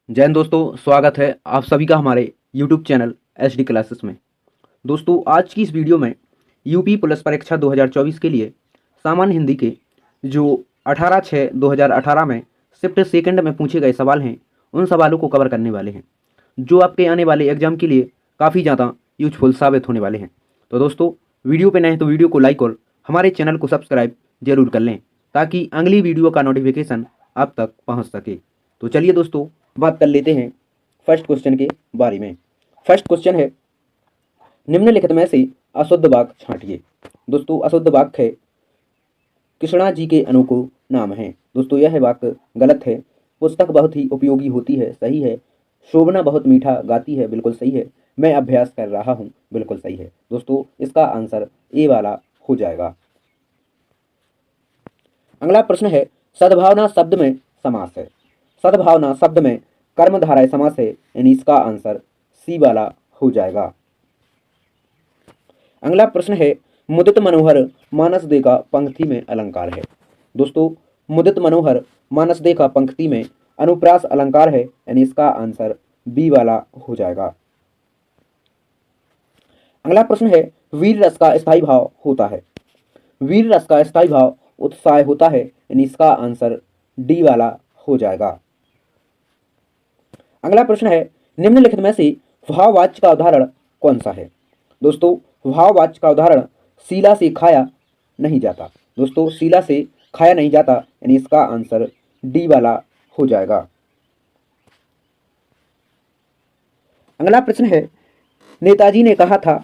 जय हिंद दोस्तों, स्वागत है आप सभी का हमारे YouTube चैनल HD क्लासेस में। दोस्तों, आज की इस वीडियो में यूपी पुलिस परीक्षा 2024 के लिए सामान्य हिंदी के जो 18/6/2018 में शिफ्ट सेकंड में पूछे गए सवाल हैं, उन सवालों को कवर करने वाले हैं, जो आपके आने वाले एग्जाम के लिए काफ़ी ज़्यादा यूजफुल साबित होने वाले हैं। तो दोस्तों, वीडियो पे नए हैं तो वीडियो को लाइक और हमारे चैनल को सब्सक्राइब जरूर कर लें, ताकि अगली वीडियो का नोटिफिकेशन आप तक पहुँच सके। तो चलिए दोस्तों, बात कर लेते हैं फर्स्ट क्वेश्चन के बारे में। फर्स्ट क्वेश्चन है, निम्नलिखित में से अशुद्ध वाक्य छांटिए। दोस्तों, अशुद्ध वाक्य है कृष्णा जी के अनोखो नाम है। दोस्तों, यह वाक्य गलत है। पुस्तक बहुत ही उपयोगी होती है, सही है। शोभना बहुत मीठा गाती है, बिल्कुल सही है। मैं अभ्यास कर रहा हूँ, बिल्कुल सही है। दोस्तों, इसका आंसर ए वाला हो जाएगा। अगला प्रश्न है, सद्भावना शब्द में समास है। सद्भावना शब्द में कर्मधारय समास है, यानी इसका आंसर सी वाला हो जाएगा। अगला प्रश्न है, मुदित मनोहर मानस देखा पंक्ति में अलंकार है। दोस्तों, मुदित मनोहर मानस देखा पंक्ति में अनुप्रास अलंकार है, यानी इसका आंसर बी वाला हो जाएगा। अगला प्रश्न है, वीर रस का स्थायी भाव होता है। वीर रस का स्थायी भाव उत्साह होता है, यानी इसका आंसर डी वाला हो जाएगा। अगला प्रश्न है, निम्नलिखित में से भाववाच्य का उदाहरण कौन सा है। दोस्तों, भाववाच्य का उदाहरण शीला से खाया नहीं जाता। दोस्तों, शीला से खाया नहीं जाता, यानी इसका आंसर डी वाला हो जाएगा। अगला प्रश्न है, नेताजी ने कहा था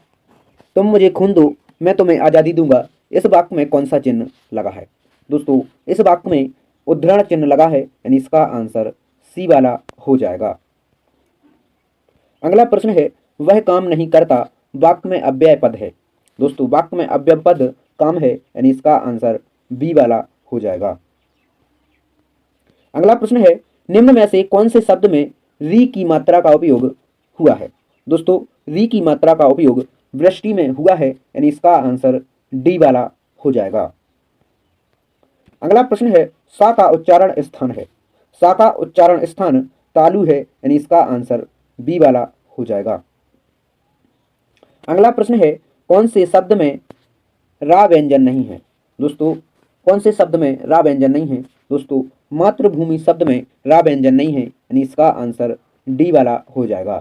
तुम मुझे खून दो मैं तुम्हें आज़ादी दूंगा। इस वाक्य में कौन सा चिन्ह लगा है। दोस्तों, इस वाक्य में उद्धरण चिन्ह लगा है, यानी इसका आंसर सी वाला हो जाएगा। अगला प्रश्न है, वह काम नहीं करता वाक्य में अव्यय पद है। दोस्तों, वाक्य में अव्यय पद काम है, यानी इसका आंसर बी वाला हो जाएगा। अगला प्रश्न है, निम्न में से कौन से शब्द में री की मात्रा का उपयोग हुआ है। दोस्तों, री की मात्रा का उपयोग वृष्टि में हुआ है, यानी इसका आंसर डी वाला हो जाएगा। अगला प्रश्न है, सा का उच्चारण स्थान है। सा का उच्चारण स्थान तालु है, यानी इसका आंसर बी वाला हो जाएगा। अगला प्रश्न है, कौन से शब्द में रा व्यंजन नहीं है। दोस्तों, कौन से शब्द में रा व्यंजन नहीं है। दोस्तों, मातृभूमि शब्द में रा व्यंजन नहीं है, यानी इसका आंसर डी वाला हो जाएगा।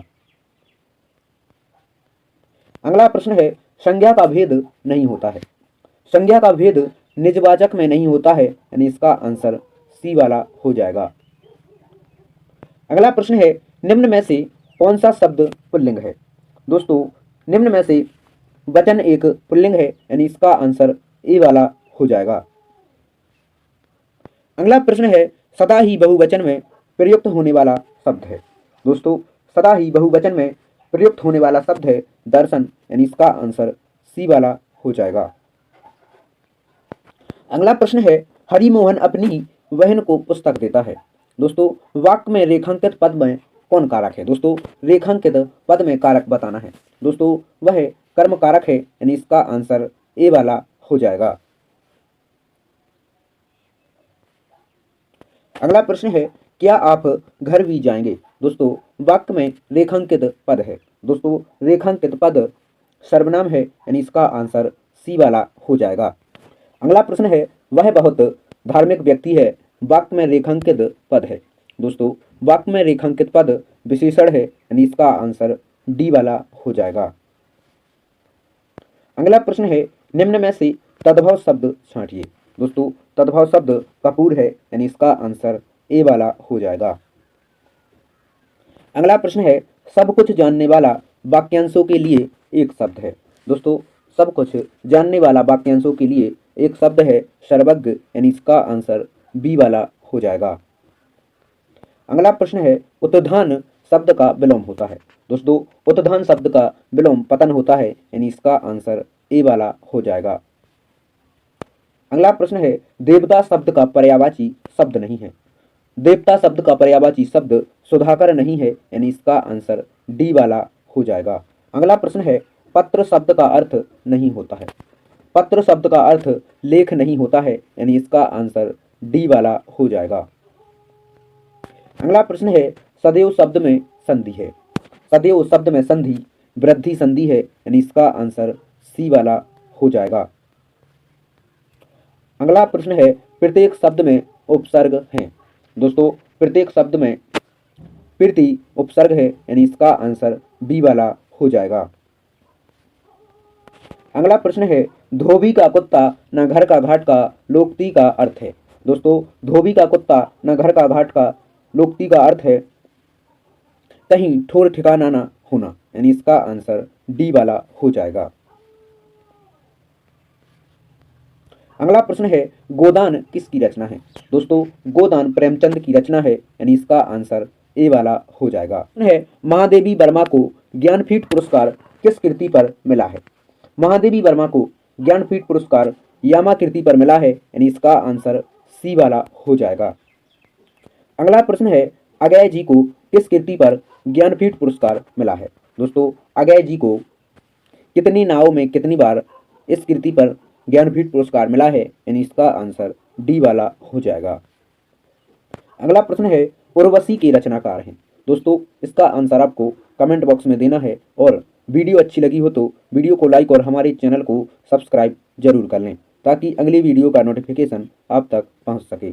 अगला प्रश्न है, संज्ञा का भेद नहीं होता है। संज्ञा का भेद निजवाचक में नहीं होता है, यानी इसका आंसर सी वाला हो जाएगा। अगला प्रश्न है, निम्न में से कौन सा शब्द पुल्लिंग है। दोस्तों, निम्न में से वचन एक पुल्लिंग है, यानी इसका आंसर ए वाला हो जाएगा। अगला प्रश्न है, सदा ही बहुवचन में प्रयुक्त होने वाला शब्द है। दोस्तों, सदा ही बहुवचन में प्रयुक्त होने वाला शब्द है दर्शन, यानी इसका आंसर सी वाला हो जाएगा। अगला प्रश्न है, हरिमोहन अपनी बहन को पुस्तक देता है। दोस्तों, वाक्य में रेखांकित पद में कौन कारक है। दोस्तों, रेखांकित पद में कारक बताना है। दोस्तों, वह कर्म कारक है, यानी इसका आंसर ए वाला हो जाएगा। अगला प्रश्न है, क्या आप घर भी जाएंगे। दोस्तों, वाक्य में रेखांकित पद है। दोस्तों, रेखांकित पद सर्वनाम है, यानी इसका आंसर सी वाला हो जाएगा। अगला प्रश्न है, वह बहुत धार्मिक व्यक्ति है। वाक्य में रेखांकित पद है। दोस्तों, वाक्य में रेखांकित पद विशेषण है, यानी इसका आंसर डी वाला हो जाएगा। अगला प्रश्न है, निम्न में से तद्भव शब्द छांटिए। दोस्तों, तद्भव शब्द कपूर है, यानी इसका आंसर ए वाला हो जाएगा। अगला प्रश्न है, सब कुछ जानने वाला वाक्यांशों के लिए एक शब्द है। दोस्तों, सब कुछ जानने वाला वाक्यांशों के लिए एक शब्द है सर्वज्ञ, यानी इसका आंसर बी वाला हो जाएगा। अगला प्रश्न है, उत्थान शब्द का विलोम होता है। दोस्तों, उत्थान शब्द का विलोम पतन होता है, यानी इसका आंसर ए वाला हो जाएगा। अगला प्रश्न है, देवता शब्द का पर्यायवाची शब्द नहीं है। देवता शब्द का पर्यायवाची शब्द सुधाकर नहीं है, यानी इसका आंसर डी वाला हो जाएगा। अगला प्रश्न है, पत्र शब्द का अर्थ नहीं होता है। पत्र शब्द का अर्थ लेख नहीं होता है, यानी इसका आंसर डी वाला हो जाएगा। अगला प्रश्न है, सदैव शब्द में संधि है। सदैव शब्द में संधि वृद्धि संधि है, यानी इसका आंसर सी वाला हो जाएगा। अगला प्रश्न है प्रत्येक शब्द में उपसर्ग है। दोस्तों प्रत्येक शब्द में प्रति उपसर्ग है, यानी इसका आंसर बी वाला हो जाएगा। अगला प्रश्न है धोबी का कुत्ता न घर का घाट का लोकती का अर्थ है। दोस्तों धोबी का कुत्ता न घर का घाट का लोकती का अर्थ है कहीं ठोर ठिकाना न होना, यानी इसका आंसर डी वाला हो जाएगा। अगला प्रश्न है गोदान किसकी रचना है। दोस्तों गोदान प्रेमचंद की रचना है, यानी इसका आंसर ए वाला हो जाएगा। प्रश्न है महादेवी वर्मा को ज्ञानपीठ पुरस्कार किस कृति पर मिला है। महादेवी वर्मा को ज्ञानपीठ पुरस्कार यामा कृति पर मिला है, यानी इसका आंसर सी वाला हो जाएगा। अगला प्रश्न है अगय जी को किस कृति पर ज्ञानपीठ पुरस्कार मिला है। दोस्तों अगय जी को कितनी नावों में कितनी बार इस कृति पर ज्ञानपीठ पुरस्कार मिला है, यानी इसका आंसर डी वाला हो जाएगा। अगला प्रश्न है उर्वशी के रचनाकार हैं। दोस्तों इसका आंसर आपको कमेंट बॉक्स में देना है और वीडियो अच्छी लगी हो तो वीडियो को लाइक और हमारे चैनल को सब्सक्राइब जरूर कर लें ताकि अगली वीडियो का नोटिफिकेशन आप तक पहुंच सके।